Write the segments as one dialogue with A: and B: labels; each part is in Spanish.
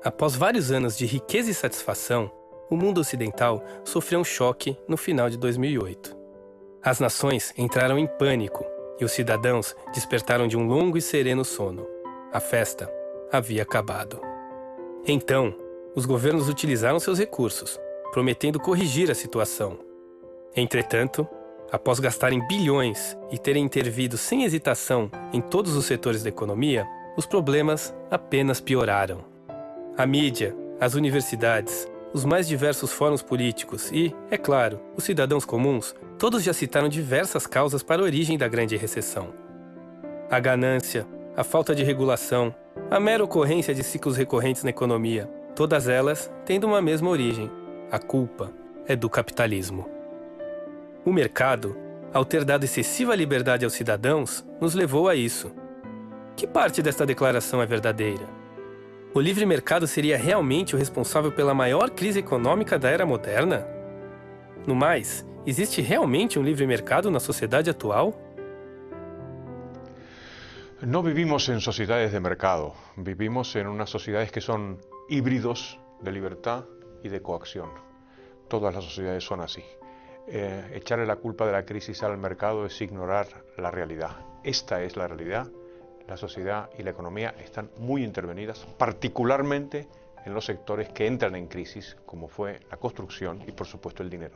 A: Após vários anos de riqueza e satisfação, o mundo ocidental sofreu um choque no final de 2008. As nações entraram em pânico e os cidadãos despertaram de um longo e sereno sono. A festa havia acabado. Então, os governos utilizaram seus recursos, prometendo corrigir a situação. Entretanto, após gastarem bilhões e terem intervido sem hesitação em todos os setores da economia, os problemas apenas pioraram. A mídia, as universidades, os mais diversos fóruns políticos e, é claro, os cidadãos comuns, todos já citaram diversas causas para a origem da grande recessão. A ganância, a falta de regulação, a mera ocorrência de ciclos recorrentes na economia, todas elas tendo uma mesma origem. A culpa é do capitalismo. O mercado, ao ter dado excessiva liberdade aos cidadãos, nos levou a isso. Que parte desta declaração é verdadeira? O livre mercado seria realmente o responsável pela maior crise econômica da era moderna? No mais, existe realmente um livre mercado na sociedade atual?
B: No vivimos en sociedades de mercado, vivimos en unas sociedades que son híbridos de libertad y de coacción. Todas las sociedades son así. Echarle la culpa de la crisis al mercado es ignorar la realidad. Esta es la realidad. La sociedad y la economía están muy intervenidas, particularmente en los sectores que entran en crisis, como fue la construcción y, por supuesto, el dinero.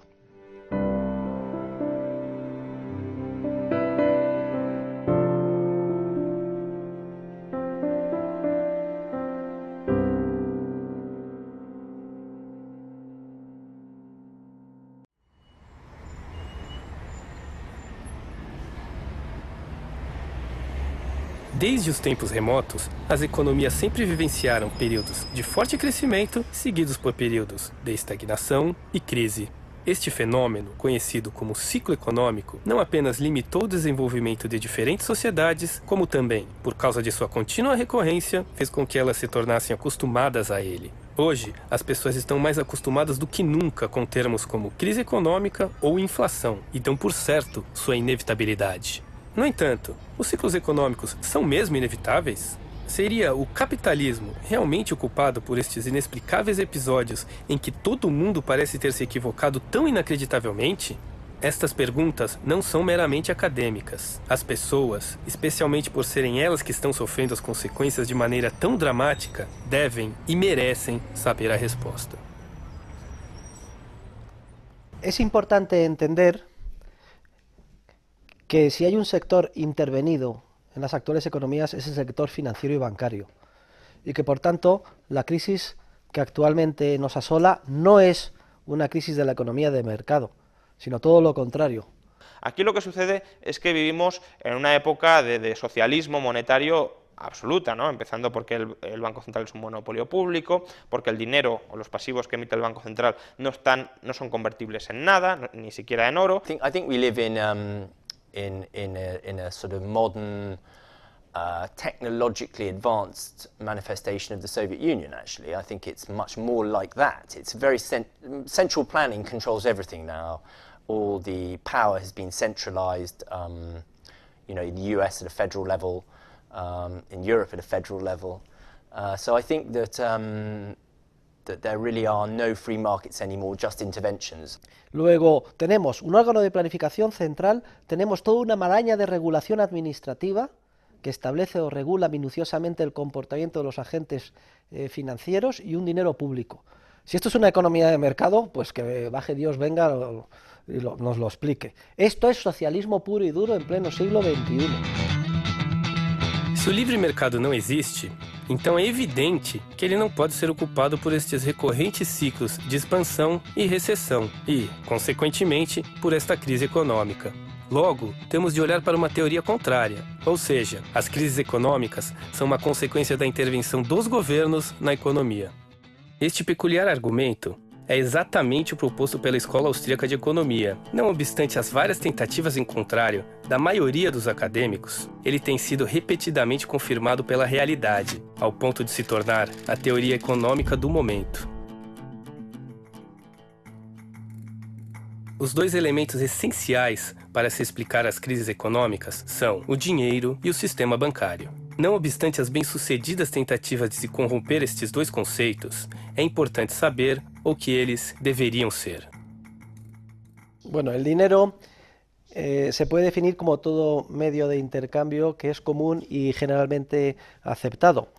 A: Desde os tempos remotos, as economias sempre vivenciaram períodos de forte crescimento, seguidos por períodos de estagnação e crise. Este fenômeno, conhecido como ciclo econômico, não apenas limitou o desenvolvimento de diferentes sociedades, como também, por causa de sua contínua recorrência, fez com que elas se tornassem acostumadas a ele. Hoje, as pessoas estão mais acostumadas do que nunca com termos como crise econômica ou inflação, e dão por certo sua inevitabilidade. No entanto, os ciclos econômicos são mesmo inevitáveis? Seria o capitalismo realmente o culpado por estes inexplicáveis episódios em que todo mundo parece ter se equivocado tão inacreditavelmente? Estas perguntas não são meramente acadêmicas. As pessoas, especialmente por serem elas que estão sofrendo as consequências de maneira tão dramática, devem e merecem saber a resposta.
C: É importante entender que si hay un sector intervenido en las actuales economías es el sector financiero y bancario, y que por tanto la crisis que actualmente nos asola no es una crisis de la economía de mercado, sino todo lo contrario.
D: Aquí lo que sucede es que vivimos en una época de socialismo monetario absoluta, ¿no? Empezando porque el Banco Central es un monopolio público, porque el dinero o los pasivos que emite el Banco Central no son convertibles en nada, ni siquiera en oro.
E: I think we live in a sort of modern, technologically advanced manifestation of the Soviet Union, actually. I think it's much more like that. It's very central planning controls everything now. All the power has been centralized, in the US at a federal level, in Europe at a federal level. So I think that there really are no free markets anymore, just interventions.
C: Luego tenemos un órgano de planificación central, tenemos toda una maraña de regulación administrativa que establece o regula minuciosamente el comportamiento de los agentes financieros y un dinero público. Si esto es una economía de mercado, pues que baje Dios, venga y nos lo explique. Esto es socialismo puro y duro en pleno siglo XXI.
A: Se o livre mercado não existe, então é evidente que ele não pode ser ocupado por estes recorrentes ciclos de expansão e recessão e, consequentemente, por esta crise econômica. Logo, temos de olhar para uma teoria contrária, ou seja, as crises econômicas são uma consequência da intervenção dos governos na economia. Este peculiar argumento é exatamente o proposto pela Escola Austríaca de Economia. Não obstante as várias tentativas em contrário da maioria dos acadêmicos, ele tem sido repetidamente confirmado pela realidade, ao ponto de se tornar a teoria econômica do momento. Os dois elementos essenciais para se explicar as crises econômicas são o dinheiro e o sistema bancário. Não obstante as bem-sucedidas tentativas de se corromper estes dois conceitos, é importante saber o que eles deveriam ser.
C: Bueno, el dinero se puede definir como todo medio de intercambio que es común y generalmente aceptado.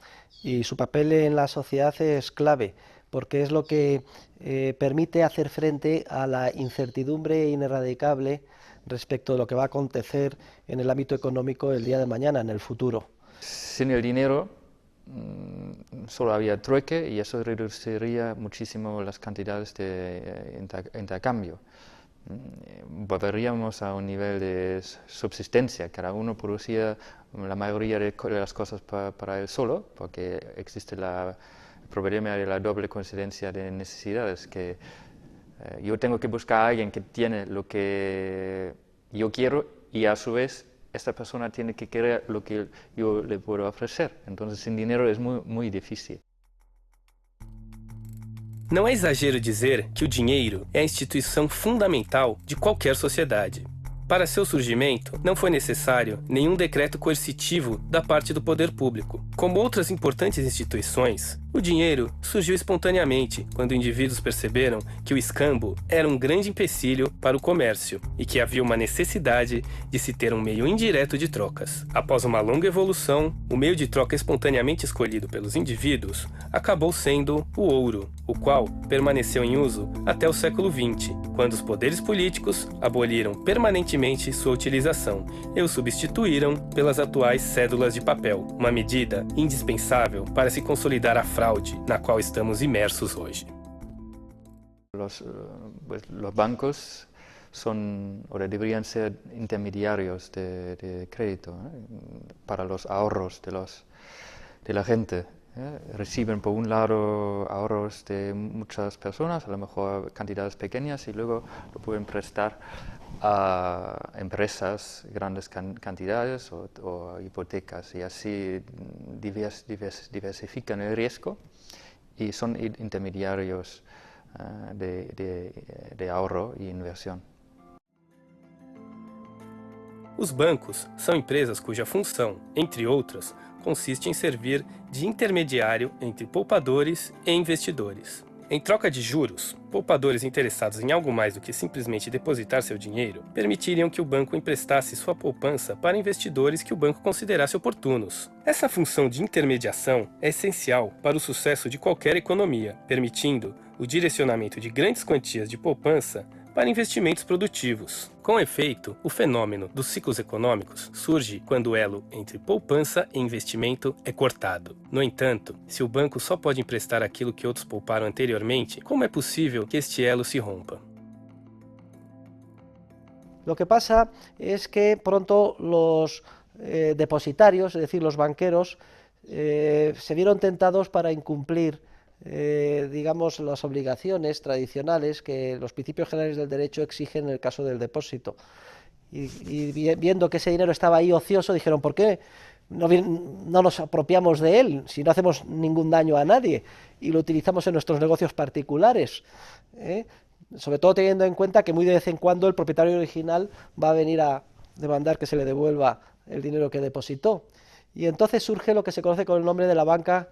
C: Y su papel en la sociedad es clave, porque es lo que permite hacer frente a la incertidumbre ineradicable respecto de lo que va a acontecer en el ámbito económico el día de mañana, en el futuro.
F: Sin el dinero solo había trueque y eso reduciría muchísimo las cantidades de intercambio. Volveríamos a un nivel de subsistencia, cada uno producía la mayoría de las cosas para él solo, porque existe el problema de la doble coincidencia de necesidades, que yo tengo que buscar a alguien que tiene lo que yo quiero y a su vez esta persona tiene que querer lo que yo le puedo ofrecer. Entonces sin dinero es muy difícil.
A: Não é exagero dizer que o dinheiro é a instituição fundamental de qualquer sociedade. Para seu surgimento, não foi necessário nenhum decreto coercitivo da parte do poder público. Como outras importantes instituições, o dinheiro surgiu espontaneamente quando indivíduos perceberam que o escambo era um grande empecilho para o comércio e que havia uma necessidade de se ter um meio indireto de trocas. Após uma longa evolução, o meio de troca espontaneamente escolhido pelos indivíduos acabou sendo o ouro, o qual permaneceu em uso até o século XX, quando os poderes políticos aboliram permanentemente sua utilização e o substituíram pelas atuais cédulas de papel, uma medida indispensável para se consolidar a fraude na qual estamos imersos hoje.
F: Los bancos son o deberían ser intermediarios de crédito para los ahorros de la gente. Reciben por un lado ahorros de muchas personas, a lo mejor cantidades pequeñas, y luego lo pueden prestar a empresas grandes cantidades o hipotecas, y así diversifican el riesgo y son intermediarios de ahorro e inversión.
A: Os bancos são empresas cuja função, entre outras, consiste em servir de intermediário entre poupadores e investidores. Em troca de juros, poupadores interessados em algo mais do que simplesmente depositar seu dinheiro permitiriam que o banco emprestasse sua poupança para investidores que o banco considerasse oportunos. Essa função de intermediação é essencial para o sucesso de qualquer economia, permitindo o direcionamento de grandes quantias de poupança para investimentos produtivos. Com efeito, o fenômeno dos ciclos econômicos surge quando o elo entre poupança e investimento é cortado. No entanto, se o banco só pode emprestar aquilo que outros pouparam anteriormente, como é possível que este elo se rompa?
C: Lo que pasa es que pronto los depositarios, es decir, los banqueros, se vieron tentados para incumplir digamos, las obligaciones tradicionales que los principios generales del derecho exigen en el caso del depósito. Y viendo que ese dinero estaba ahí ocioso, dijeron, ¿por qué no nos apropiamos de él si no hacemos ningún daño a nadie y lo utilizamos en nuestros negocios particulares? Sobre todo teniendo en cuenta que muy de vez en cuando el propietario original va a venir a demandar que se le devuelva el dinero que depositó. Y entonces surge lo que se conoce con el nombre de la banca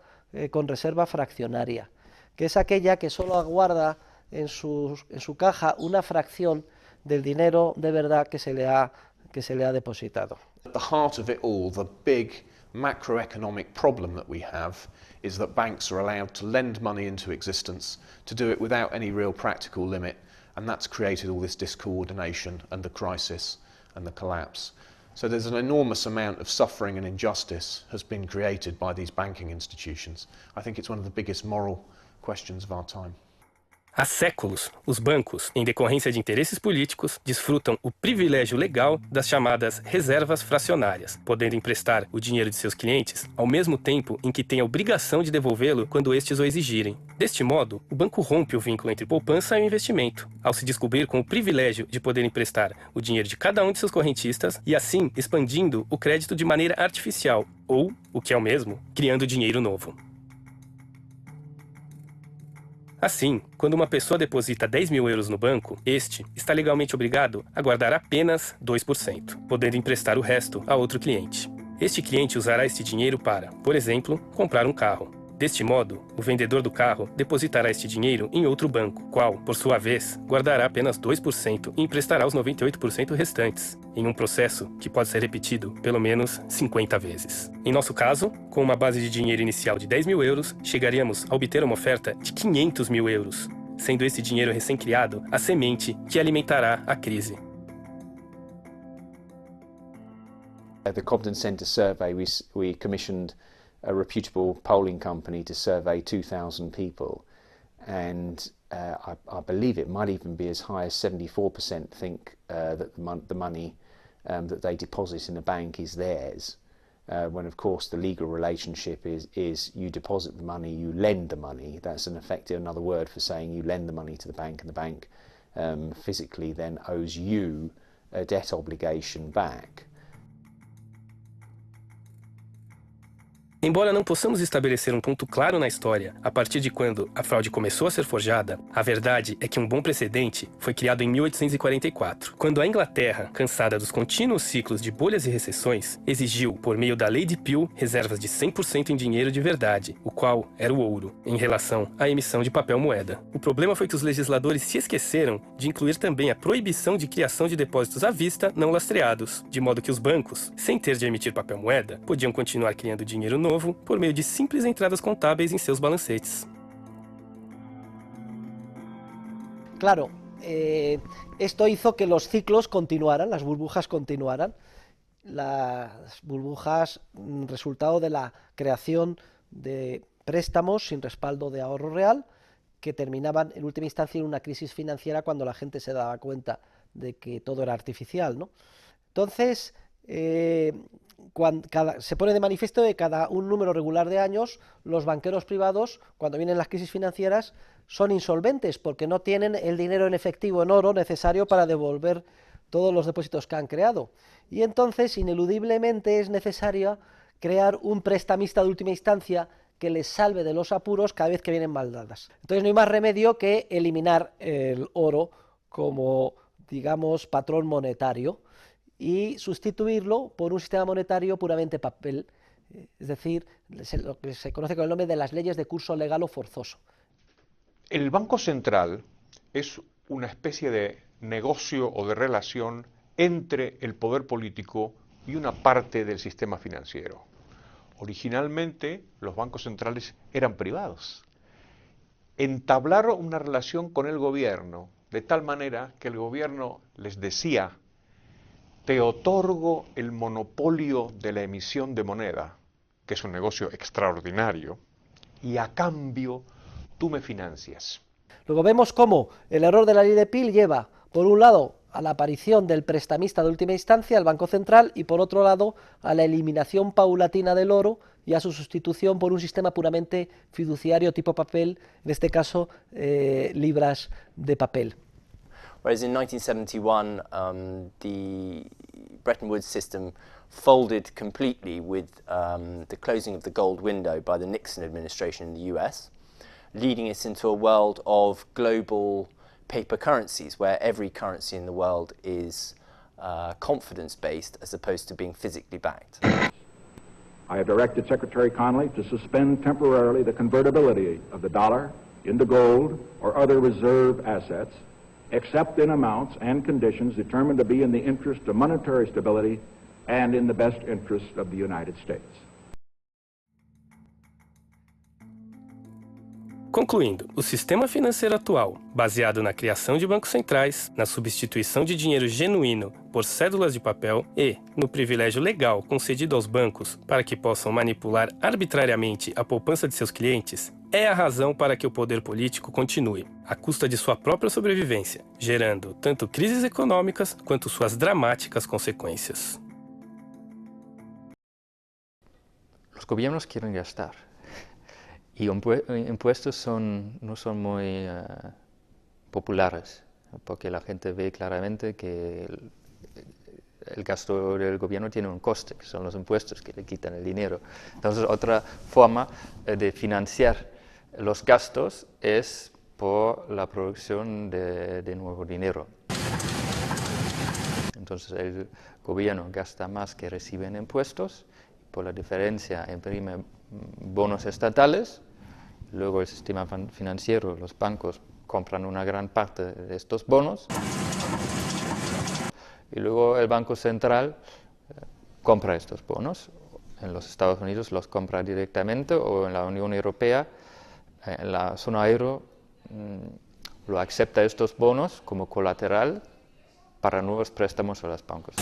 C: con reserva fraccionaria, que es aquella que solo aguarda en su caja una fracción del dinero de verdad que se le ha depositado.
G: At the heart of it all, the big macroeconomic problem that we have is that banks are allowed to lend money into existence, to do it without any real practical limit, and that's created all this discoordination and the crisis and the collapse. So there's an enormous amount of suffering and injustice has been created by these banking institutions. I think it's one of the biggest moral questions of our time.
A: Há séculos, os bancos, em decorrência de interesses políticos, desfrutam o privilégio legal das chamadas reservas fracionárias, podendo emprestar o dinheiro de seus clientes ao mesmo tempo em que têm a obrigação de devolvê-lo quando estes o exigirem. Deste modo, o banco rompe o vínculo entre poupança e investimento, ao se descobrir com o privilégio de poder emprestar o dinheiro de cada um de seus correntistas e assim expandindo o crédito de maneira artificial, ou, o que é o mesmo, criando dinheiro novo. Assim, quando uma pessoa deposita 10 mil euros no banco, este está legalmente obrigado a guardar apenas 2%, podendo emprestar o resto a outro cliente. Este cliente usará este dinheiro para, por exemplo, comprar um carro. Deste modo, o vendedor do carro depositará este dinheiro em outro banco, qual, por sua vez, guardará apenas 2% e emprestará os 98% restantes, em um processo que pode ser repetido pelo menos 50 vezes. Em nosso caso, com uma base de dinheiro inicial de 10 mil euros, chegaríamos a obter uma oferta de 500 mil euros, sendo esse dinheiro recém-criado a semente que alimentará a crise.
H: The Cobden Centre survey, we commissioned a reputable polling company to survey 2,000 people, and I believe it might even be as high as 74% think that the money that they deposit in a bank is theirs, when of course the legal relationship is you deposit the money, you lend the money. That's an effective another word for saying you lend the money to the bank, and the bank physically then owes you a debt obligation back.
A: Embora não possamos estabelecer um ponto claro na história a partir de quando a fraude começou a ser forjada, a verdade é que um bom precedente foi criado em 1844, quando a Inglaterra, cansada dos contínuos ciclos de bolhas e recessões, exigiu, por meio da Lei de Peel, reservas de 100% em dinheiro de verdade, o qual era o ouro, em relação à emissão de papel-moeda. O problema foi que os legisladores se esqueceram de incluir também a proibição de criação de depósitos à vista não lastreados, de modo que os bancos, sem ter de emitir papel-moeda, podiam continuar criando dinheiro novo por meio de simples entradas contábeis em seus balancetes.
C: Claro, esto hizo que los ciclos continuaran, las burbujas continuaran. Las burbujas, resultado de la creación de préstamos sin respaldo de ahorro real, que terminaban en última instancia en una crisis financiera cuando la gente se daba cuenta de que todo era artificial, ¿no? Entonces, se pone de manifiesto que cada un número regular de años los banqueros privados, cuando vienen las crisis financieras, son insolventes porque no tienen el dinero en efectivo, en oro, necesario para devolver todos los depósitos que han creado. Y entonces, ineludiblemente, es necesario crear un prestamista de última instancia que les salve de los apuros cada vez que vienen mal dadas. Entonces no hay más remedio que eliminar el oro como, digamos, patrón monetario y sustituirlo por un sistema monetario puramente papel, es decir, lo que se conoce con el nombre de las leyes de curso legal o forzoso.
B: El Banco Central es una especie de negocio o de relación entre el poder político y una parte del sistema financiero. Originalmente los bancos centrales eran privados. Entablaron una relación con el gobierno de tal manera que el gobierno les decía: te otorgo el monopolio de la emisión de moneda, que es un negocio extraordinario, y a cambio tú me financias.
C: Luego vemos cómo el error de la ley de Peel lleva, por un lado, a la aparición del prestamista de última instancia, el Banco Central, y por otro lado, a la eliminación paulatina del oro y a su sustitución por un sistema puramente fiduciario tipo papel, en este caso, libras de papel.
E: Whereas in 1971, the Bretton Woods system folded completely with the closing of the gold window by the Nixon administration in the US, leading us into a world of global paper currencies, where every currency in the world is confidence-based as opposed to being physically backed.
I: I have directed Secretary Connally to suspend temporarily the convertibility of the dollar into gold or other reserve assets, except in amounts and conditions determined to be in the interest of monetary stability and in the best interest of the United States.
A: Concluindo, o sistema financeiro atual, baseado na criação de bancos centrais, na substituição de dinheiro genuíno por cédulas de papel e no privilégio legal concedido aos bancos para que possam manipular arbitrariamente a poupança de seus clientes, é a razão para que o poder político continue, à custa de sua própria sobrevivência, gerando tanto crises econômicas quanto suas dramáticas consequências.
F: Los gobiernos quieren gastar. Y impuestos no son muy populares, porque la gente ve claramente que el gasto del gobierno tiene un coste, que son los impuestos que le quitan el dinero. Entonces, otra forma de financiar los gastos es por la producción de nuevo dinero. Entonces, el gobierno gasta más que recibe en impuestos por la diferencia imprime bonos estatales, luego el sistema financiero, los bancos compran una gran parte de estos bonos y luego el Banco Central compra estos bonos. En los Estados Unidos los compra directamente o en la Unión Europea, en la zona euro, lo acepta estos bonos como colateral para nuevos préstamos a los bancos.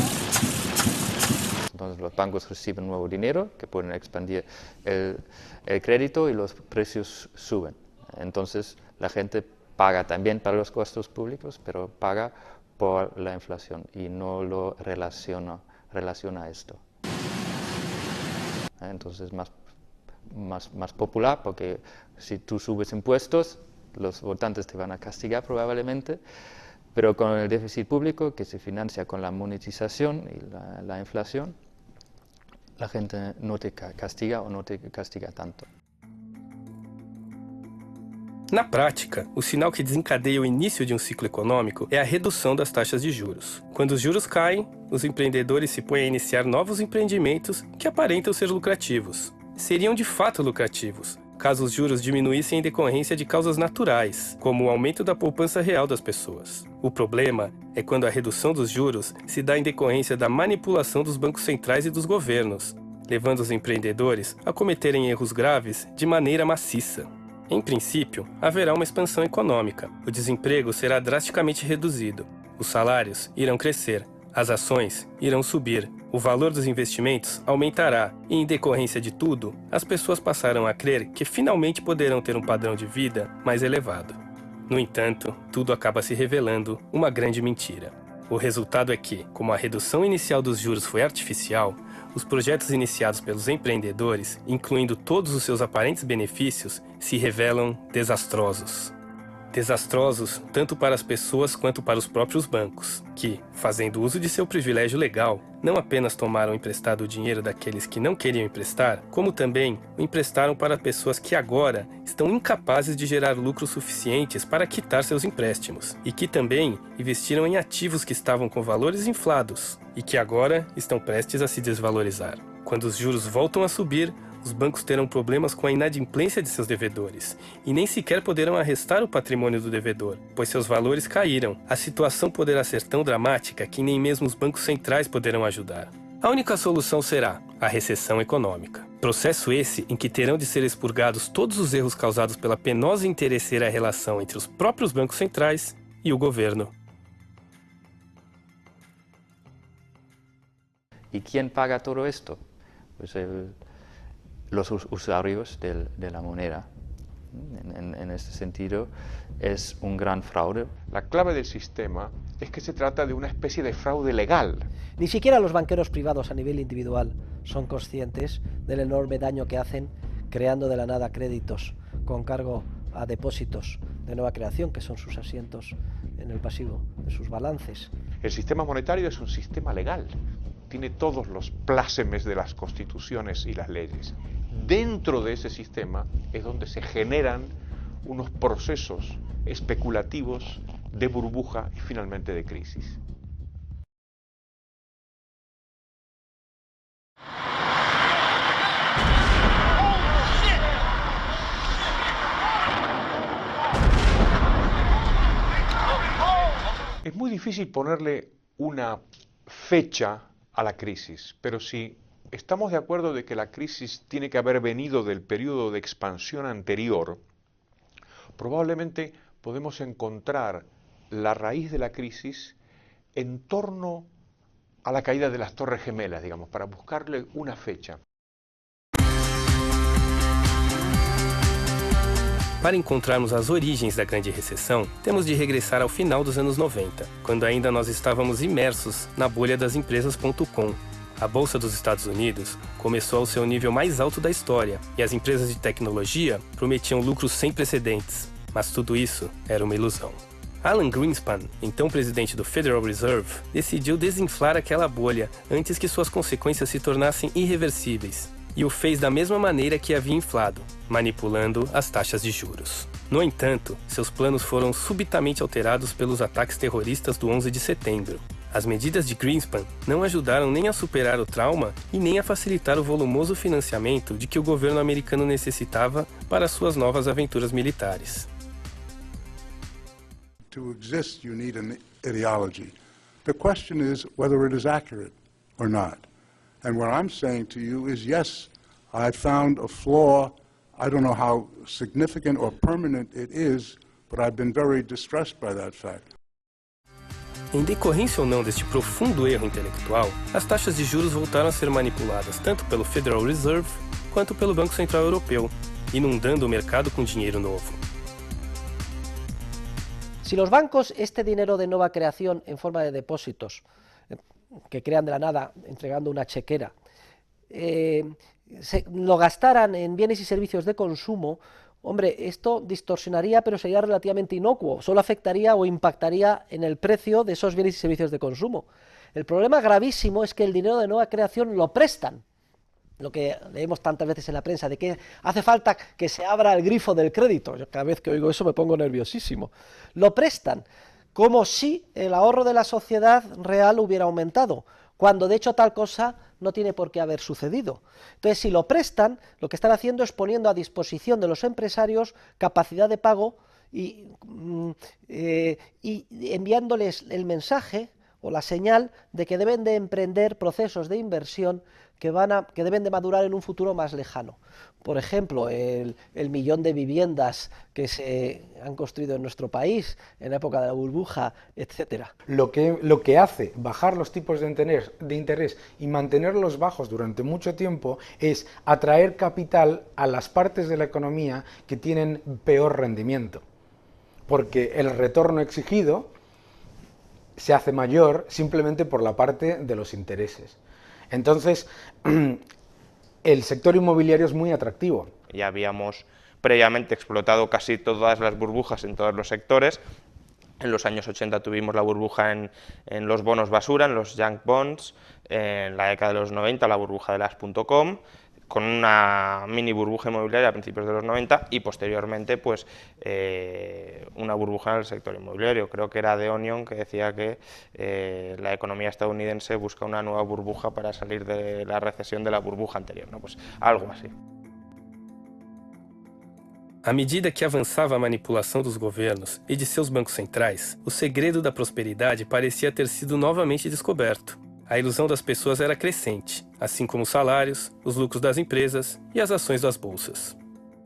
F: Entonces los bancos reciben nuevo dinero que pueden expandir el crédito y los precios suben. Entonces la gente paga también para los gastos públicos, pero paga por la inflación y no lo relaciona esto. Entonces más popular, porque si tú subes impuestos, los votantes te van a castigar probablemente, pero con el déficit público que se financia con la monetización y la inflación, la gente no te castiga o no te castiga tanto.
A: Na prática, o sinal que desencadeia o início de um ciclo econômico é a redução das taxas de juros. Quando os juros caem, os empreendedores se põem a iniciar novos empreendimentos que aparentam ser lucrativos. Seriam de fato lucrativos, caso os juros diminuíssem em decorrência de causas naturais, como o aumento da poupança real das pessoas. O problema é quando a redução dos juros se dá em decorrência da manipulação dos bancos centrais e dos governos, levando os empreendedores a cometerem erros graves de maneira maciça. Em princípio, haverá uma expansão econômica, o desemprego será drasticamente reduzido, os salários irão crescer, as ações irão subir, o valor dos investimentos aumentará e, em decorrência de tudo, as pessoas passarão a crer que finalmente poderão ter um padrão de vida mais elevado. No entanto, tudo acaba se revelando uma grande mentira. O resultado é que, como a redução inicial dos juros foi artificial, os projetos iniciados pelos empreendedores, incluindo todos os seus aparentes benefícios, se revelam desastrosos. Desastrosos tanto para as pessoas quanto para os próprios bancos, que, fazendo uso de seu privilégio legal, não apenas tomaram emprestado o dinheiro daqueles que não queriam emprestar, como também o emprestaram para pessoas que agora estão incapazes de gerar lucros suficientes para quitar seus empréstimos, e que também investiram em ativos que estavam com valores inflados, e que agora estão prestes a se desvalorizar. Quando os juros voltam a subir, os bancos terão problemas com a inadimplência de seus devedores, e nem sequer poderão arrestar o patrimônio do devedor, pois seus valores caíram. A situação poderá ser tão dramática que nem mesmo os bancos centrais poderão ajudar. A única solução será a recessão econômica. Processo esse em que terão de ser expurgados todos os erros causados pela penosa e interesseira relação entre os próprios bancos centrais e o governo.
F: ¿Y quién paga todo esto? Pues los usuarios de la moneda. En este sentido, es un gran fraude.
B: La clave del sistema es que se trata de una especie de fraude legal.
C: Ni siquiera los banqueros privados a nivel individual son conscientes del enorme daño que hacen creando de la nada créditos con cargo a depósitos de nueva creación, que son sus asientos en el pasivo de sus balances.
B: El sistema monetario es un sistema legal. Tiene todos los plácemes de las constituciones y las leyes. Dentro de ese sistema es donde se generan unos procesos especulativos de burbuja y finalmente de crisis. Es muy difícil ponerle una fecha a la crisis, pero si estamos de acuerdo de que la crisis tiene que haber venido del periodo de expansión anterior, probablemente podemos encontrar la raíz de la crisis en torno a la caída de las Torres Gemelas, digamos, para buscarle una fecha.
A: Para encontrarmos as origens da Grande Recessão, temos de regressar ao final dos anos 90, quando ainda nós estávamos imersos na bolha das empresas.com. A Bolsa dos Estados Unidos começou ao seu nível mais alto da história, e as empresas de tecnologia prometiam lucros sem precedentes, mas tudo isso era uma ilusão. Alan Greenspan, então presidente do Federal Reserve, decidiu desinflar aquela bolha antes que suas consequências se tornassem irreversíveis, e o fez da mesma maneira que havia inflado, manipulando as taxas de juros. No entanto, seus planos foram subitamente alterados pelos ataques terroristas do 11 de setembro. As medidas de Greenspan não ajudaram nem a superar o trauma e nem a facilitar o volumoso financiamento de que o governo americano necessitava para suas novas aventuras militares.
J: To exist, you need an ideology. The question is whether it is accurate or not. And what I'm saying to you is, yes, I found a flaw. I don't know how significant or permanent it is, but I've been very distressed by that fact.
A: Em decorrência ou não deste profundo erro intelectual, as taxas de juros voltaram a ser manipuladas tanto pelo Federal Reserve quanto pelo Banco Central Europeu, inundando o mercado com dinheiro novo.
C: Si los bancos este dinero de nueva creación en forma de depósitos, que crean de la nada entregando una chequera, lo gastaran en bienes y servicios de consumo, hombre, esto distorsionaría, pero sería relativamente inocuo, solo afectaría o impactaría en el precio de esos bienes y servicios de consumo. El problema gravísimo es que el dinero de nueva creación lo prestan, lo que leemos tantas veces en la prensa, de que hace falta que se abra el grifo del crédito. Yo cada vez que oigo eso me pongo nerviosísimo. Lo prestan como si el ahorro de la sociedad real hubiera aumentado, cuando de hecho tal cosa no tiene por qué haber sucedido. Entonces, si lo prestan, lo que están haciendo es poniendo a disposición de los empresarios capacidad de pago y enviándoles el mensaje o la señal de que deben de emprender procesos de inversión que deben de madurar en un futuro más lejano. Por ejemplo, el millón de viviendas que se han construido en nuestro país en la época de la burbuja, etcétera.
K: Lo que hace bajar los tipos de interés y mantenerlos bajos durante mucho tiempo es atraer capital a las partes de la economía que tienen peor rendimiento, porque el retorno exigido se hace mayor simplemente por la parte de los intereses. Entonces, el sector inmobiliario es muy atractivo.
D: Ya habíamos previamente explotado casi todas las burbujas en todos los sectores. En los años 80 tuvimos la burbuja en los bonos basura, en los junk bonds. En la década de los 90 la burbuja de las .com, con una mini burbuja inmobiliaria a principios de los 90 y posteriormente pues una burbuja en el sector inmobiliario. Creo que era The Onion que decía que la economía estadounidense busca una nueva burbuja para salir de la recesión de la burbuja anterior, ¿no? Pues algo así.
A: À medida que avançava a manipulação dos governos e de seus bancos centrais, o segredo da prosperidade parecia ter sido novamente descoberto. A ilusão das pessoas era crescente, assim como os salários, os lucros das empresas e as ações das bolsas.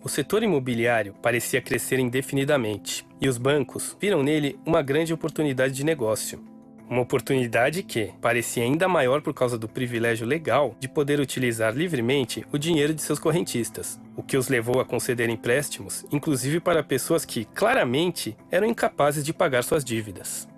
A: O setor imobiliário parecia crescer indefinidamente, e os bancos viram nele uma grande oportunidade de negócio. Uma oportunidade que parecia ainda maior por causa do privilégio legal de poder utilizar livremente o dinheiro de seus correntistas, o que os levou a conceder empréstimos, inclusive para pessoas que, claramente, eram incapazes de pagar suas dívidas.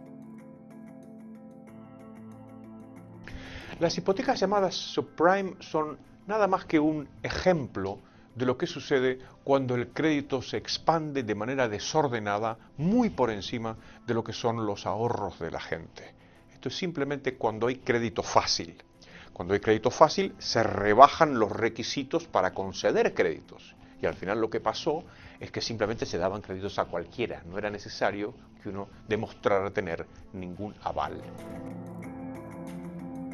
B: Las hipotecas llamadas subprime son nada más que un ejemplo de lo que sucede cuando el crédito se expande de manera desordenada, muy por encima de lo que son los ahorros de la gente. Esto es simplemente cuando hay crédito fácil. Cuando hay crédito fácil se rebajan los requisitos para conceder créditos. Y al final lo que pasó es que simplemente se daban créditos a cualquiera. No era necesario que uno demostrara tener ningún aval.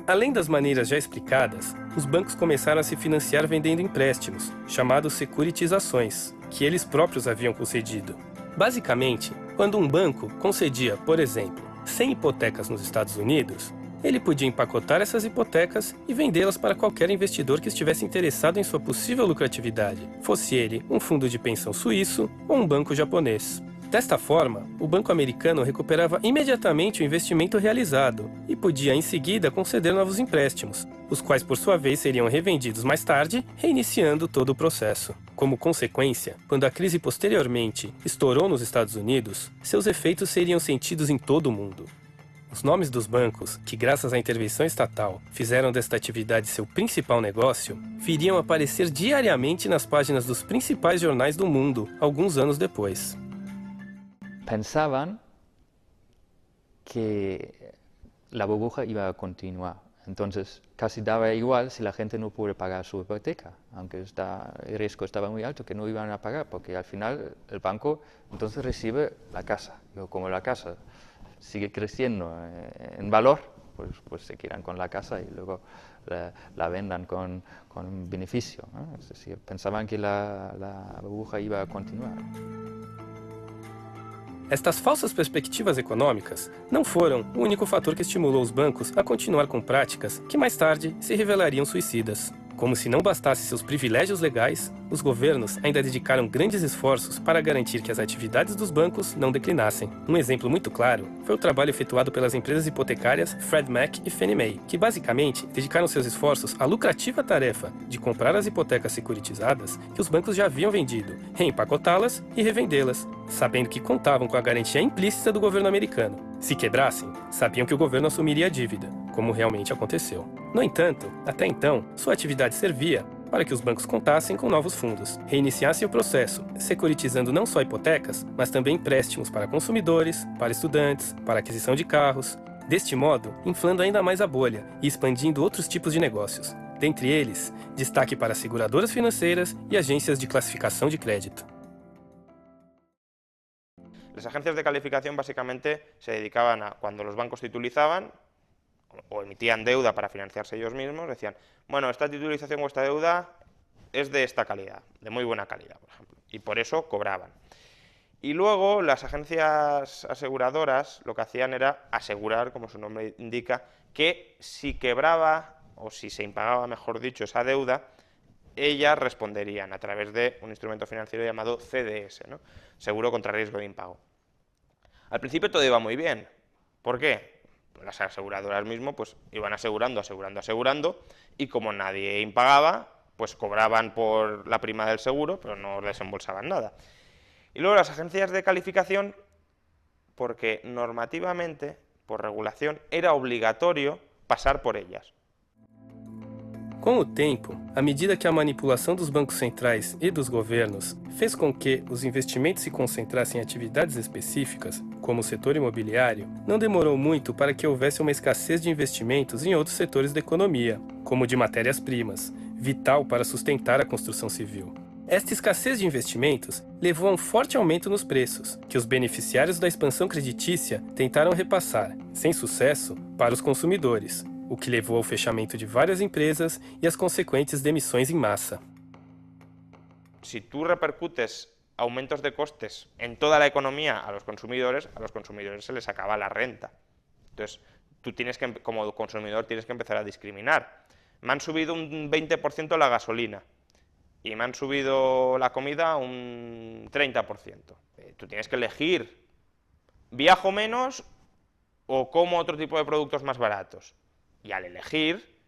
A: Além das maneiras já explicadas, os bancos começaram a se financiar vendendo empréstimos, chamados securitizações, que eles próprios haviam concedido. Basicamente, quando um banco concedia, por exemplo, 100 hipotecas nos Estados Unidos, ele podia empacotar essas hipotecas e vendê-las para qualquer investidor que estivesse interessado em sua possível lucratividade, fosse ele um fundo de pensão suíço ou um banco japonês. Desta forma, o banco americano recuperava imediatamente o investimento realizado e podia, em seguida, conceder novos empréstimos, os quais, por sua vez, seriam revendidos mais tarde, reiniciando todo o processo. Como consequência, quando a crise posteriormente estourou nos Estados Unidos, seus efeitos seriam sentidos em todo o mundo. Os nomes dos bancos, que graças à intervenção estatal fizeram desta atividade seu principal negócio, viriam aparecer diariamente nas páginas dos principais jornais do mundo, alguns anos depois.
F: Pensaban que la burbuja iba a continuar, entonces casi daba igual si la gente no puede pagar su hipoteca, aunque el riesgo estaba muy alto, que no iban a pagar, porque al final el banco entonces recibe la casa, como la casa sigue creciendo en valor, pues se quedan con la casa y luego la vendan con un beneficio, ¿no? Es decir, pensaban que la burbuja iba a continuar.
A: Estas falsas perspectivas econômicas não foram o único fator que estimulou os bancos a continuar com práticas que mais tarde se revelariam suicidas. Como se não bastasse seus privilégios legais, os governos ainda dedicaram grandes esforços para garantir que as atividades dos bancos não declinassem. Um exemplo muito claro foi o trabalho efetuado pelas empresas hipotecárias Freddie Mac e Fannie Mae, que basicamente dedicaram seus esforços à lucrativa tarefa de comprar as hipotecas securitizadas que os bancos já haviam vendido, reempacotá-las e revendê-las, sabendo que contavam com a garantia implícita do governo americano. Se quebrassem, sabiam que o governo assumiria a dívida, como realmente aconteceu. No entanto, até então, sua atividade servia para que os bancos contassem com novos fundos, reiniciassem o processo, securitizando não só hipotecas, mas também empréstimos para consumidores, para estudantes, para aquisição de carros, deste modo, inflando ainda mais a bolha e expandindo outros tipos de negócios. Dentre eles, destaque para seguradoras financeiras e agências de classificação de crédito.
D: Las agencias de calificación básicamente se dedicaban a, cuando los bancos titulizaban o emitían deuda para financiarse ellos mismos, decían, bueno, esta titulización o esta deuda es de esta calidad, de muy buena calidad, por ejemplo, y por eso cobraban. Y luego las agencias aseguradoras lo que hacían era asegurar, como su nombre indica, que si quebraba o si se impagaba, mejor dicho, esa deuda, ellas responderían a través de un instrumento financiero llamado CDS, ¿no? Seguro contra riesgo de impago. Al principio todo iba muy bien. ¿Por qué? Las aseguradoras mismo pues iban asegurando, y como nadie impagaba, pues cobraban por la prima del seguro, pero no desembolsaban nada. Y luego las agencias de calificación, porque normativamente, por regulación, era obligatorio pasar por ellas.
A: Com o tempo, à medida que a manipulação dos bancos centrais e dos governos fez com que os investimentos se concentrassem em atividades específicas, como o setor imobiliário, não demorou muito para que houvesse uma escassez de investimentos em outros setores da economia, como o de matérias-primas, vital para sustentar a construção civil. Esta escassez de investimentos levou a um forte aumento nos preços, que os beneficiários da expansão creditícia tentaram repassar, sem sucesso, para os consumidores, o que levou ao fechamento de várias empresas e às consequentes demissões em massa.
D: Si tú repercutes aumentos de costes en toda la economía a los consumidores se les acaba la renta. Entonces, tú tienes que, como consumidor, tienes que empezar a discriminar. Me han subido un 20% la gasolina y me han subido la comida un 30%. Tú tienes que elegir, ¿viajo menos o como otro tipo de productos más baratos? Y al elegir,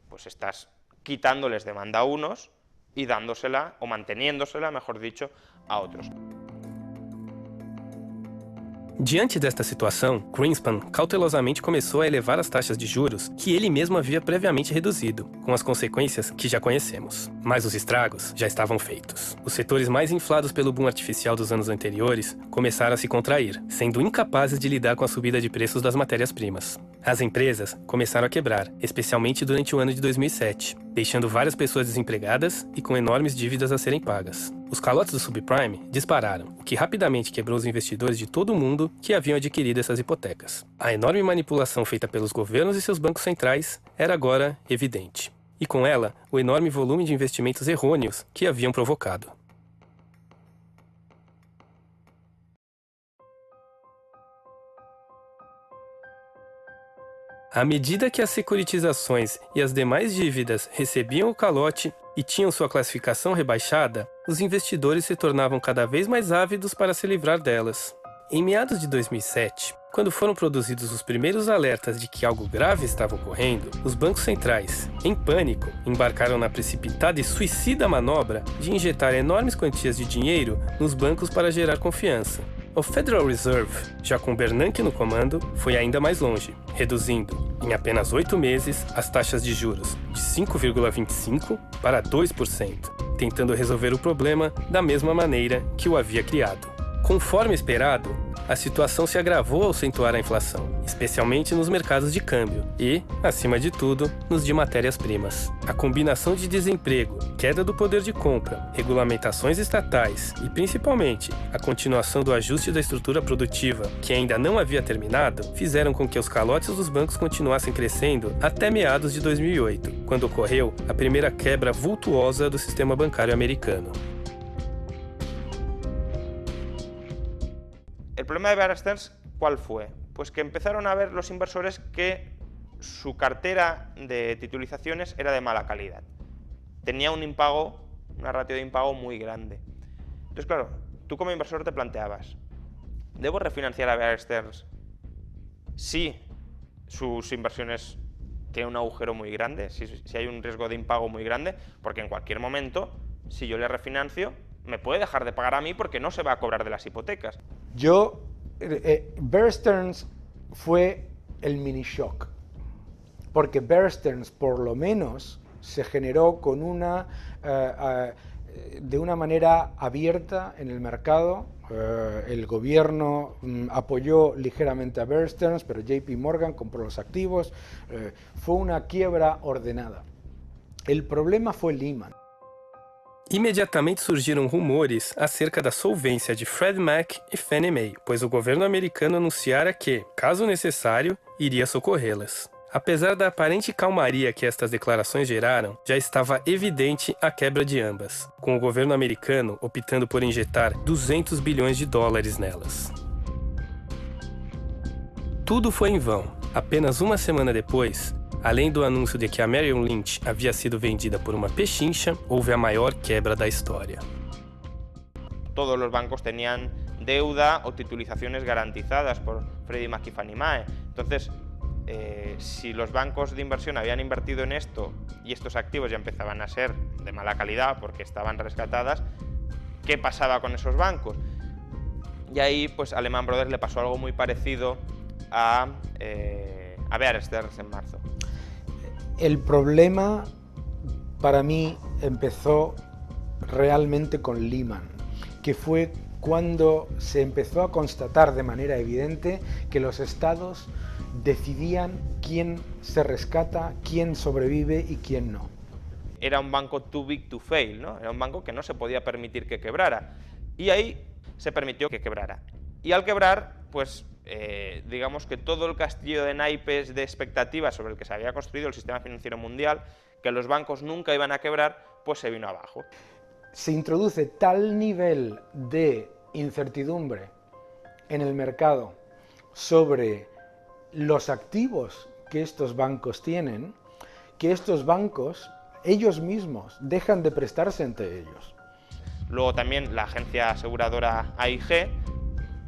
D: pues estás quitándoles demanda a unos y dándosela, o manteniéndosela, mejor dicho, a outros.
A: Diante desta situação, Greenspan cautelosamente começou a elevar as taxas de juros que ele mesmo havia previamente reduzido, com as consequências que já conhecemos. Mas os estragos já estavam feitos. Os setores mais inflados pelo boom artificial dos anos anteriores começaram a se contrair, sendo incapazes de lidar com a subida de preços das matérias-primas. As empresas começaram a quebrar, especialmente durante o ano de 2007, deixando várias pessoas desempregadas e com enormes dívidas a serem pagas. Os calotes do subprime dispararam, o que rapidamente quebrou os investidores de todo o mundo que haviam adquirido essas hipotecas. A enorme manipulação feita pelos governos e seus bancos centrais era agora evidente. E com ela, o enorme volume de investimentos errôneos que haviam provocado. À medida que as securitizações e as demais dívidas recebiam o calote e tinham sua classificação rebaixada, os investidores se tornavam cada vez mais ávidos para se livrar delas. Em meados de 2007, quando foram produzidos os primeiros alertas de que algo grave estava ocorrendo, os bancos centrais, em pânico, embarcaram na precipitada e suicida manobra de injetar enormes quantias de dinheiro nos bancos para gerar confiança. O Federal Reserve, já com Bernanke no comando, foi ainda mais longe, reduzindo, em apenas 8 meses, as taxas de juros de 5,25% para 2%, tentando resolver o problema da mesma maneira que o havia criado. Conforme esperado, a situação se agravou ao acentuar a inflação, especialmente nos mercados de câmbio e, acima de tudo, nos de matérias-primas. A combinação de desemprego, queda do poder de compra, regulamentações estatais e, principalmente, a continuação do ajuste da estrutura produtiva, que ainda não havia terminado, fizeram com que os calotes dos bancos continuassem crescendo até meados de 2008, quando ocorreu a primeira quebra vultuosa do sistema bancário americano.
D: El problema de Bear Stearns, ¿cuál fue? Pues que empezaron a ver los inversores que su cartera de titulizaciones era de mala calidad. Tenía un impago, una ratio de impago muy grande. Entonces, claro, tú como inversor te planteabas, ¿debo refinanciar a Bear Stearns si sus inversiones tienen un agujero muy grande, si hay un riesgo de impago muy grande? Porque en cualquier momento, si yo le refinancio, me puede dejar de pagar a mí porque no se va a cobrar de las hipotecas.
K: Bear Stearns fue el mini shock, porque Bear Stearns por lo menos se generó con de una manera abierta en el mercado. El gobierno apoyó ligeramente a Bear Stearns, pero JP Morgan compró los activos. Fue una quiebra ordenada. El problema fue Lehman.
A: Imediatamente surgiram rumores acerca da solvência de Freddie Mac e Fannie Mae, pois o governo americano anunciara que, caso necessário, iria socorrê-las. Apesar da aparente calmaria que estas declarações geraram, já estava evidente a quebra de ambas, com o governo americano optando por injetar 200 bilhões de dólares nelas. Tudo foi em vão. Apenas uma semana depois, além do anúncio de que a Merrill Lynch havia sido vendida por uma pechincha, houve a maior quebra da história.
D: Todos los bancos tenían deuda o titulizaciones garantizadas por Freddie Mac y Fannie Mae. Entonces, si los bancos de inversión habían invertido en esto y estos activos ya empezaban a ser de mala calidad porque estaban rescatadas, ¿qué pasaba con esos bancos? Y ahí, pues, a Lehman Brothers le pasó algo muy parecido a Bear Stearns en marzo.
K: El problema para mí empezó realmente con Lehman, que fue cuando se empezó a constatar de manera evidente que los estados decidían quién se rescata, quién sobrevive y quién no.
D: Era un banco too big to fail, ¿no? Era un banco que no se podía permitir que quebrara. Y ahí se permitió que quebrara. Y al quebrar, pues digamos que todo el castillo de naipes de expectativas sobre el que se había construido el sistema financiero mundial, que los bancos nunca iban a quebrar, pues se vino abajo.
K: Se introduce tal nivel de incertidumbre en el mercado sobre los activos que estos bancos tienen, que estos bancos ellos mismos dejan de prestarse entre ellos.
D: Luego también la agencia aseguradora AIG,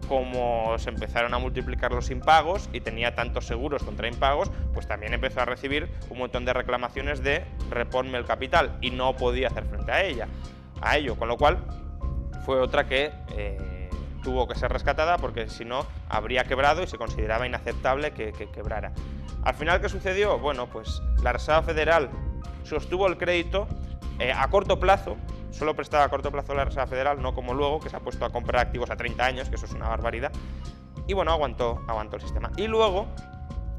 D: como se empezaron a multiplicar los impagos y tenía tantos seguros contra impagos, pues también empezó a recibir un montón de reclamaciones de reponme el capital y no podía hacer frente a ello, con lo cual fue otra que tuvo que ser rescatada porque si no habría quebrado y se consideraba inaceptable que quebrara. Al final, ¿qué sucedió? Bueno, pues la Reserva Federal sostuvo el crédito a corto plazo, solo prestaba a corto plazo la Reserva Federal, no como luego, que se ha puesto a comprar activos a 30 años, que eso es una barbaridad, y bueno, aguantó el sistema. Y luego,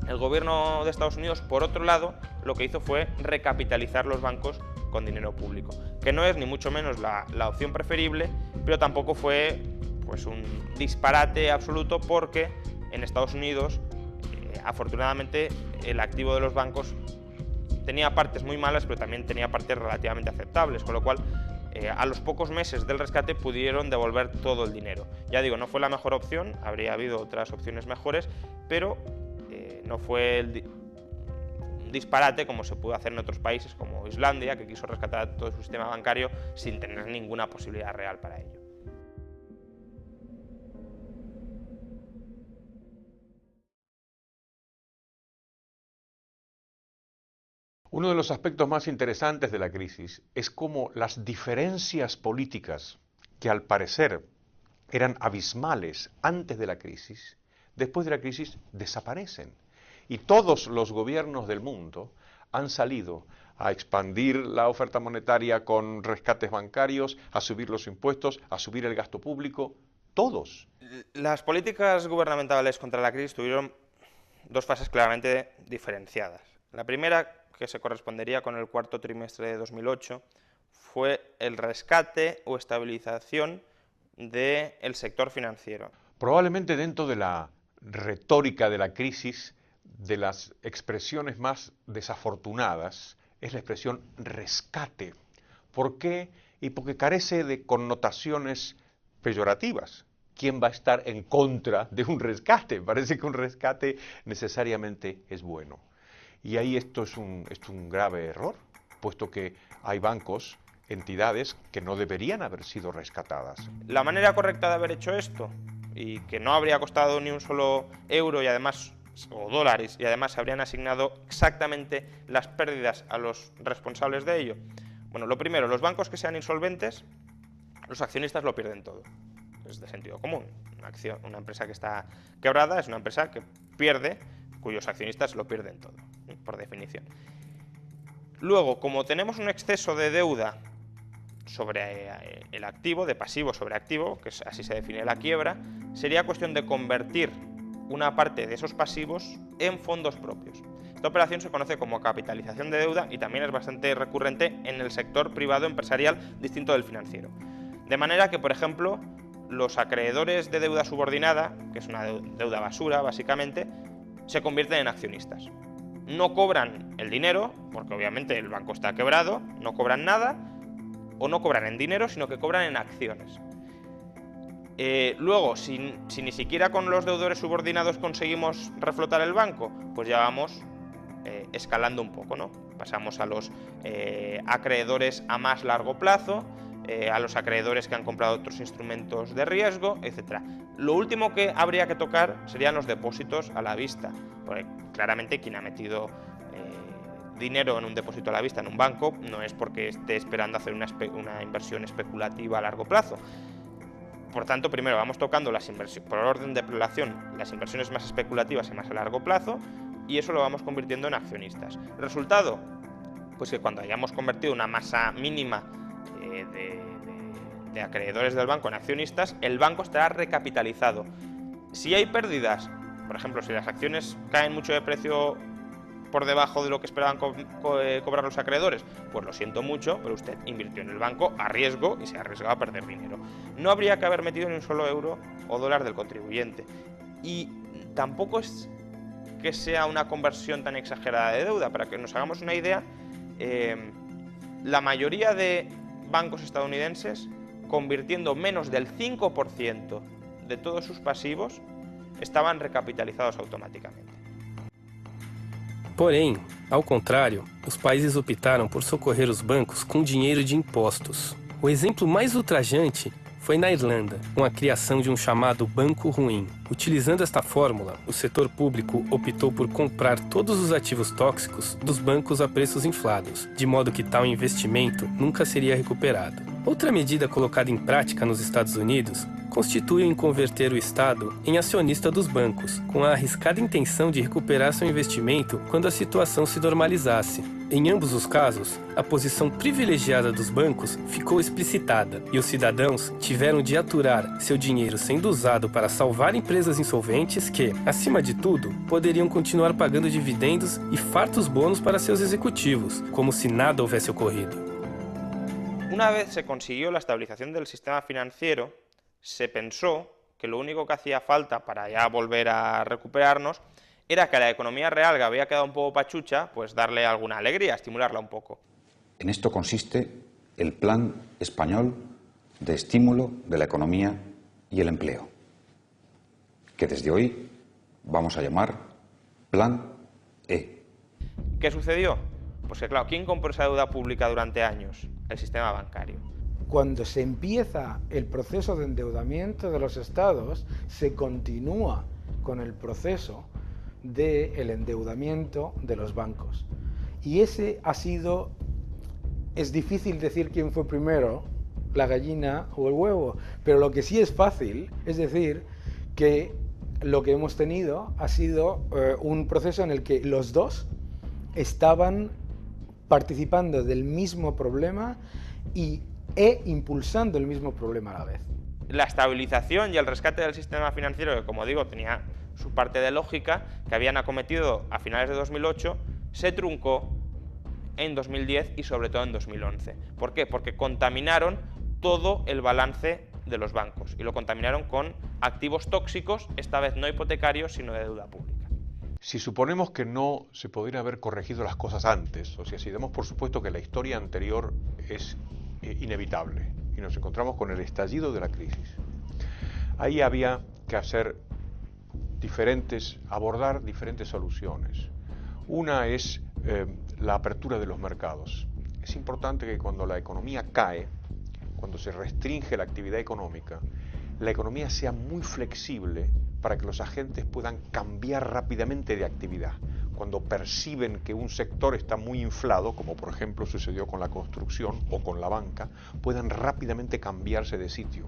D: el gobierno de Estados Unidos, por otro lado, lo que hizo fue recapitalizar los bancos con dinero público, que no es ni mucho menos la opción preferible, pero tampoco fue pues un disparate absoluto porque en Estados Unidos, afortunadamente, el activo de los bancos tenía partes muy malas, pero también tenía partes relativamente aceptables, con lo cual a los pocos meses del rescate pudieron devolver todo el dinero. Ya digo, no fue la mejor opción, habría habido otras opciones mejores, pero no fue el disparate como se pudo hacer en otros países como Islandia, que quiso rescatar todo su sistema bancario sin tener ninguna posibilidad real para ello.
B: Uno de los aspectos más interesantes de la crisis es cómo las diferencias políticas, que al parecer eran abismales antes de la crisis, después de la crisis desaparecen. Y todos los gobiernos del mundo han salido a expandir la oferta monetaria con rescates bancarios, a subir los impuestos, a subir el gasto público, todos.
D: Las políticas gubernamentales contra la crisis tuvieron dos fases claramente diferenciadas. La primera, que se correspondería con el cuarto trimestre de 2008, fue el rescate o estabilización del sector financiero.
B: Probablemente dentro de la retórica de la crisis, de las expresiones más desafortunadas, es la expresión rescate. ¿Por qué? Y porque carece de connotaciones peyorativas. ¿Quién va a estar en contra de un rescate? Parece que un rescate necesariamente es bueno. Y ahí esto es un grave error, puesto que hay bancos, entidades que no deberían haber sido rescatadas.
D: La manera correcta de haber hecho esto, y que no habría costado ni un solo euro y además, o dólares, y además se habrían asignado exactamente las pérdidas a los responsables de ello. Bueno, lo primero, los bancos que sean insolventes, los accionistas lo pierden todo. Es de sentido común. Una empresa que está quebrada es una empresa que pierde, cuyos accionistas lo pierden todo, por definición. Luego, como tenemos un exceso de deuda sobre el activo, de pasivo sobre activo, que así se define la quiebra, sería cuestión de convertir una parte de esos pasivos en fondos propios. Esta operación se conoce como capitalización de deuda y también es bastante recurrente en el sector privado empresarial distinto del financiero. De manera que, por ejemplo, los acreedores de deuda subordinada, que es una deuda basura básicamente, se convierten en accionistas. No cobran el dinero, porque obviamente el banco está quebrado, no cobran nada, o no cobran en dinero, sino que cobran en acciones. Luego, si ni siquiera con los deudores subordinados conseguimos reflotar el banco, pues ya vamos escalando un poco, ¿no? Pasamos a los acreedores a más largo plazo, a los acreedores que han comprado otros instrumentos de riesgo, etc. Lo último que habría que tocar serían los depósitos a la vista, porque claramente quien ha metido dinero en un depósito a la vista en un banco no es porque esté esperando hacer una inversión especulativa a largo plazo. Por tanto, primero vamos tocando las inversiones, por orden de relación, las inversiones más especulativas y más a largo plazo, y eso lo vamos convirtiendo en accionistas. ¿Resultado? Pues que cuando hayamos convertido una masa mínima de acreedores del banco en accionistas, el banco estará recapitalizado. Si hay pérdidas, por ejemplo, si las acciones caen mucho de precio por debajo de lo que esperaban cobrar los acreedores, pues lo siento mucho, pero usted invirtió en el banco a riesgo y se ha arriesgado a perder dinero. No habría que haber metido ni un solo euro o dólar del contribuyente. Y tampoco es que sea una conversión tan exagerada de deuda. Para que nos hagamos una idea, la mayoría de bancos estadounidenses, convirtiendo menos del 5% de todos sus pasivos, estaban recapitalizados automáticamente.
A: Porém, ao contrário, os países optaram por socorrer os bancos com dinheiro de impostos. O exemplo mais ultrajante foi na Irlanda, com a criação de um chamado Banco Ruim. Utilizando esta fórmula, o setor público optou por comprar todos os ativos tóxicos dos bancos a preços inflados, de modo que tal investimento nunca seria recuperado. Outra medida colocada em prática nos Estados Unidos constitui em converter o Estado em acionista dos bancos, com a arriscada intenção de recuperar seu investimento quando a situação se normalizasse. Em ambos os casos, a posição privilegiada dos bancos ficou explicitada e os cidadãos tiveram de aturar seu dinheiro sendo usado para salvar empresas insolventes que, acima de tudo, poderiam continuar pagando dividendos e fartos bônus para seus executivos, como se nada houvesse ocorrido.
D: Una vez se consiguió la estabilización del sistema financiero, se pensó que lo único que hacía falta para ya volver a recuperarnos era que a la economía real, que había quedado un poco pachucha, pues darle alguna alegría, estimularla un poco.
L: En esto consiste el Plan Español de Estímulo de la Economía y el Empleo, que desde hoy vamos a llamar Plan E.
D: ¿Qué sucedió? Pues que claro, ¿quién compró esa deuda pública durante años? El sistema bancario.
K: Cuando se empieza el proceso de endeudamiento de los estados, se continúa con el proceso del endeudamiento de los bancos. Y ese ha sido, es difícil decir quién fue primero, la gallina o el huevo, pero lo que sí es fácil es decir que lo que hemos tenido ha sido un proceso en el que los dos estaban participando del mismo problema e impulsando el mismo problema a la vez.
D: la estabilización y el rescate del sistema financiero, que como digo tenía su parte de lógica, que habían acometido a finales de 2008, se truncó en 2010 y sobre todo en 2011. ¿Por qué? Porque contaminaron todo el balance de los bancos y lo contaminaron con activos tóxicos, esta vez no hipotecarios, sino de deuda pública.
B: Si suponemos que no se podrían haber corregido las cosas antes, o sea, si damos por supuesto que la historia anterior es inevitable y nos encontramos con el estallido de la crisis, ahí había que abordar diferentes soluciones. Una es la apertura de los mercados. Es importante que cuando la economía cae, cuando se restringe la actividad económica, la economía sea muy flexible para que los agentes puedan cambiar rápidamente de actividad. Cuando perciben que un sector está muy inflado, como por ejemplo sucedió con la construcción o con la banca, puedan rápidamente cambiarse de sitio.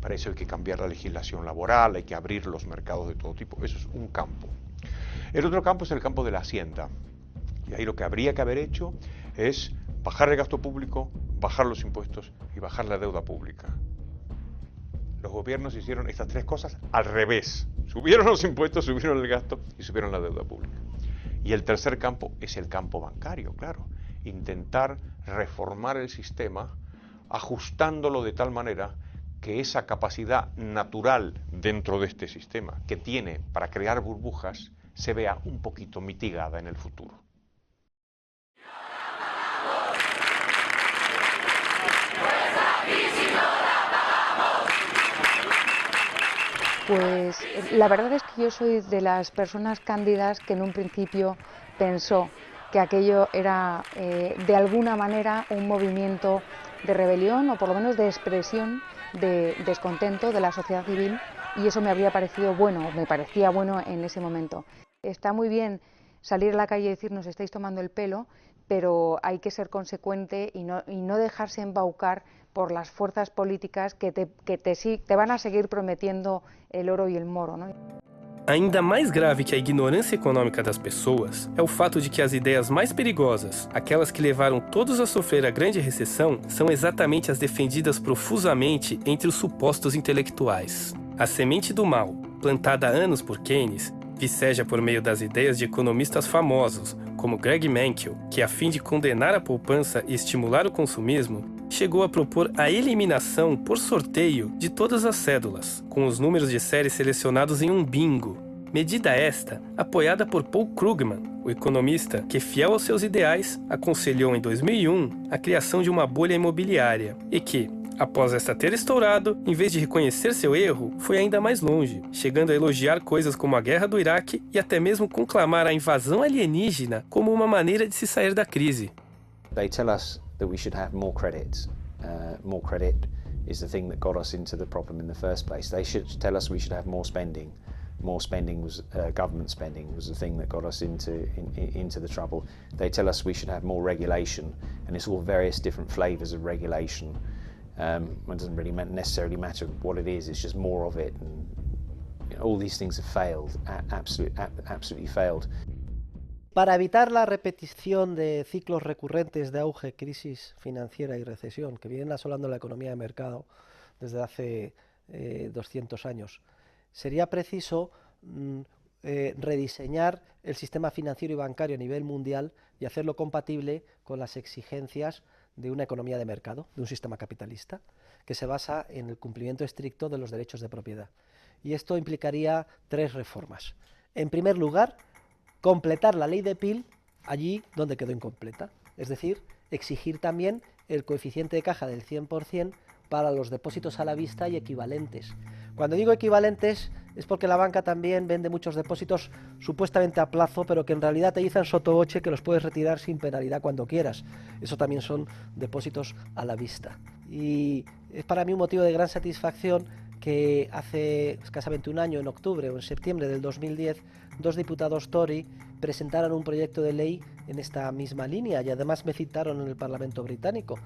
B: Para eso hay que cambiar la legislación laboral, hay que abrir los mercados de todo tipo. Eso es un campo. El otro campo es el campo de la hacienda. Y ahí lo que habría que haber hecho es bajar el gasto público, bajar los impuestos y bajar la deuda pública. Los gobiernos hicieron estas tres cosas al revés. Subieron los impuestos, subieron el gasto y subieron la deuda pública. Y el tercer campo es el campo bancario, claro. Intentar reformar el sistema ajustándolo de tal manera que esa capacidad natural dentro de este sistema que tiene para crear burbujas se vea un poquito mitigada en el futuro.
M: Pues la verdad es que yo soy de las personas cándidas que en un principio pensó que aquello era de alguna manera un movimiento de rebelión o por lo menos de expresión de descontento de la sociedad civil, y eso me habría parecido bueno, me parecía bueno en ese momento. Está muy bien salir a la calle y decir nos estáis tomando el pelo, pero hay que ser consecuente y no dejarse embaucar por las fuerzas políticas que te van a seguir prometiendo el oro e o moro, não?
A: Ainda mais grave que a ignorância econômica das pessoas é o fato de que as ideias mais perigosas, aquelas que levaram todos a sofrer a grande recessão, são exatamente as defendidas profusamente entre os supostos intelectuais. A semente do mal, plantada há anos por Keynes, viceja por meio das ideias de economistas famosos, como Greg Mankiw, que a fim de condenar a poupança e estimular o consumismo, chegou a propor a eliminação por sorteio de todas as cédulas, com os números de série selecionados em um bingo. Medida esta apoiada por Paul Krugman, o economista que, fiel aos seus ideais, aconselhou em 2001 a criação de uma bolha imobiliária e que, após esta ter estourado, em vez de reconhecer seu erro, foi ainda mais longe, chegando a elogiar coisas como a guerra do Iraque e até mesmo conclamar a invasão alienígena como uma maneira de se sair da crise.
H: They tell us that we should have more credit. More credit is the thing that got us into the problem in the first place. They should tell us we should have more spending. More spending was government spending was the thing that got us into the trouble. They tell us we should have more regulation, and it's all various different flavors of regulation. It doesn't really necessarily matter what it is. It's just more of it. And you know, all these things have failed. Absolutely failed.
C: Para evitar la repetición de ciclos recurrentes de auge, crisis financiera y recesión que vienen asolando la economía de mercado desde hace 200 años, sería preciso rediseñar el sistema financiero y bancario a nivel mundial y hacerlo compatible con las exigencias de una economía de mercado, de un sistema capitalista, que se basa en el cumplimiento estricto de los derechos de propiedad. Y esto implicaría tres reformas. En primer lugar, completar la ley de Peel allí donde quedó incompleta, es decir, exigir también el coeficiente de caja del 100% para los depósitos a la vista y equivalentes. Cuando digo equivalentes es porque la banca también vende muchos depósitos supuestamente a plazo, pero que en realidad te dicen sottovoce que los puedes retirar sin penalidad cuando quieras. Eso también son depósitos a la vista. Y es para mí un motivo de gran satisfacción que hace escasamente un año, en octubre o en septiembre del 2010, dos diputados Tory presentaron un proyecto de ley en esta misma línea y además me citaron en el Parlamento británico.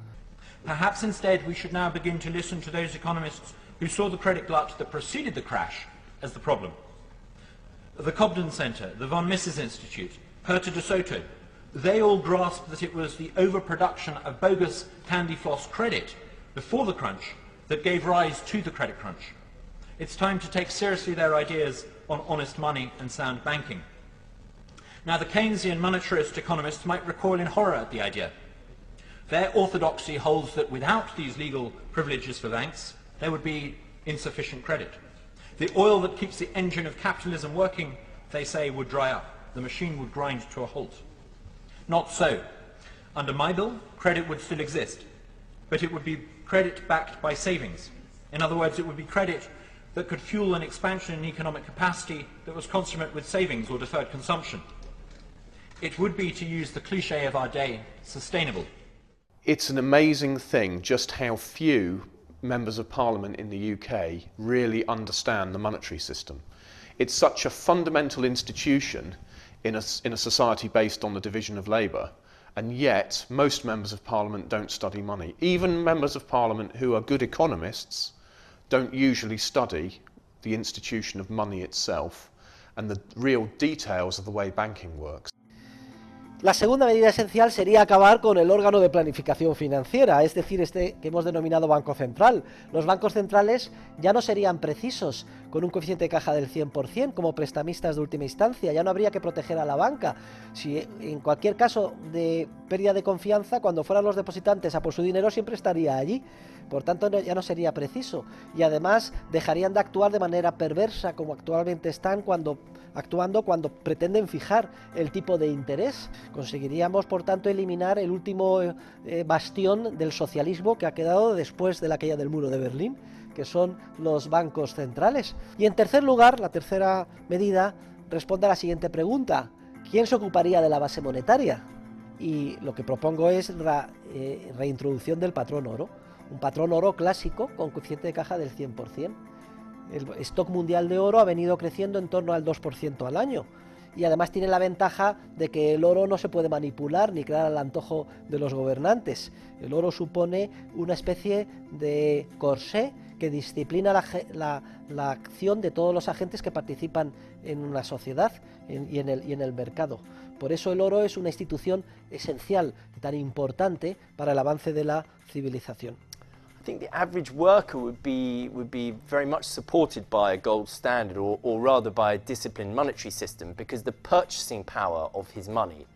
N: Perhaps instead we should now begin to listen to those economists who saw the credit glut that preceded the crash as the problem. The Cobden Centre, the Von Mises Institute, Herta de Soto, they all grasped that it was the overproduction of bogus candy floss credit before the crunch that gave rise to the credit crunch. It's time to take seriously their ideas on honest money and sound banking. Now, the Keynesian monetarist economists might recoil in horror at the idea. Their orthodoxy holds that without these legal privileges for banks, there would be insufficient credit. The oil that keeps the engine of capitalism working, they say, would dry up. The machine would grind to a halt. Not so. Under my bill, credit would still exist, but it would be credit backed by savings. In other words, it would be credit that could fuel an expansion in economic capacity that was consummate with savings or deferred consumption. It would be, to use the cliche of our day, sustainable.
G: It's an amazing thing just how few members of Parliament in the UK really understand the monetary system. It's such a fundamental institution in a society based on the division of labour, and yet most members of Parliament don't study money. Even members of Parliament who are good economists don't usually study the institution of money itself and the real details of the way banking works.
C: La segunda medida esencial sería acabar con el órgano de planificación financiera, es decir, este que hemos denominado Banco Central. Los bancos centrales ya no serían precisos con un coeficiente de caja del 100% como prestamistas de última instancia, ya no habría que proteger a la banca. Si en cualquier caso de pérdida de confianza, cuando fueran los depositantes a por su dinero, siempre estaría allí. Por tanto, ya no sería preciso. Y además dejarían de actuar de manera perversa, como actualmente están actuando cuando pretenden fijar el tipo de interés. Conseguiríamos, por tanto, eliminar el último bastión del socialismo que ha quedado después de la caída del muro de Berlín, que son los bancos centrales. Y en tercer lugar, la tercera medida responde a la siguiente pregunta: ¿quién se ocuparía de la base monetaria? Y lo que propongo es la reintroducción del patrón oro, un patrón oro clásico con coeficiente de caja del 100%. El stock mundial de oro ha venido creciendo en torno al 2% al año, y además tiene la ventaja de que el oro no se puede manipular ni crear al antojo de los gobernantes. El oro supone una especie de corsé que disciplina la acción de todos los agentes que participan en una sociedad y en el mercado. Por eso el oro es una institución esencial y tan importante para el avance de la civilización.
E: I think the average worker would be very much supported by a gold standard, or rather by a disciplined monetary system, because the purchasing power of his money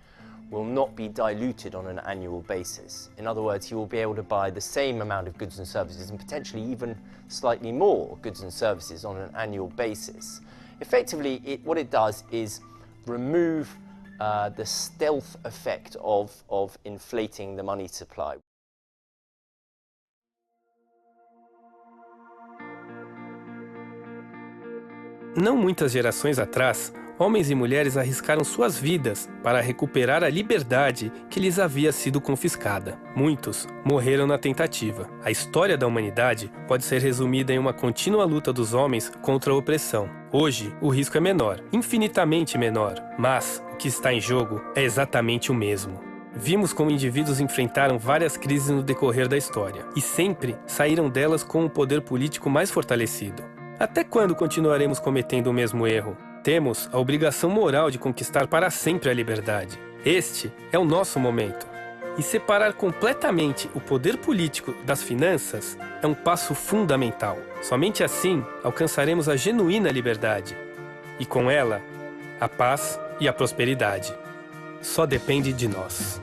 E: will not be diluted on an annual basis. In other words, he will be able to buy the same amount of goods and services, and potentially even slightly more goods and services on an annual basis. Effectively, what it does is remove the stealth effect of inflating the money supply.
A: Não muitas gerações atrás, homens e mulheres arriscaram suas vidas para recuperar a liberdade que lhes havia sido confiscada. Muitos morreram na tentativa. A história da humanidade pode ser resumida em uma contínua luta dos homens contra a opressão. Hoje, o risco é menor, infinitamente menor, mas o que está em jogo é exatamente o mesmo. Vimos como indivíduos enfrentaram várias crises no decorrer da história, e sempre saíram delas com um poder político mais fortalecido. Até quando continuaremos cometendo o mesmo erro? Temos a obrigação moral de conquistar para sempre a liberdade. Este é o nosso momento. E separar completamente o poder político das finanças é um passo fundamental. Somente assim alcançaremos a genuína liberdade. E com ela, a paz e a prosperidade. Só depende de nós.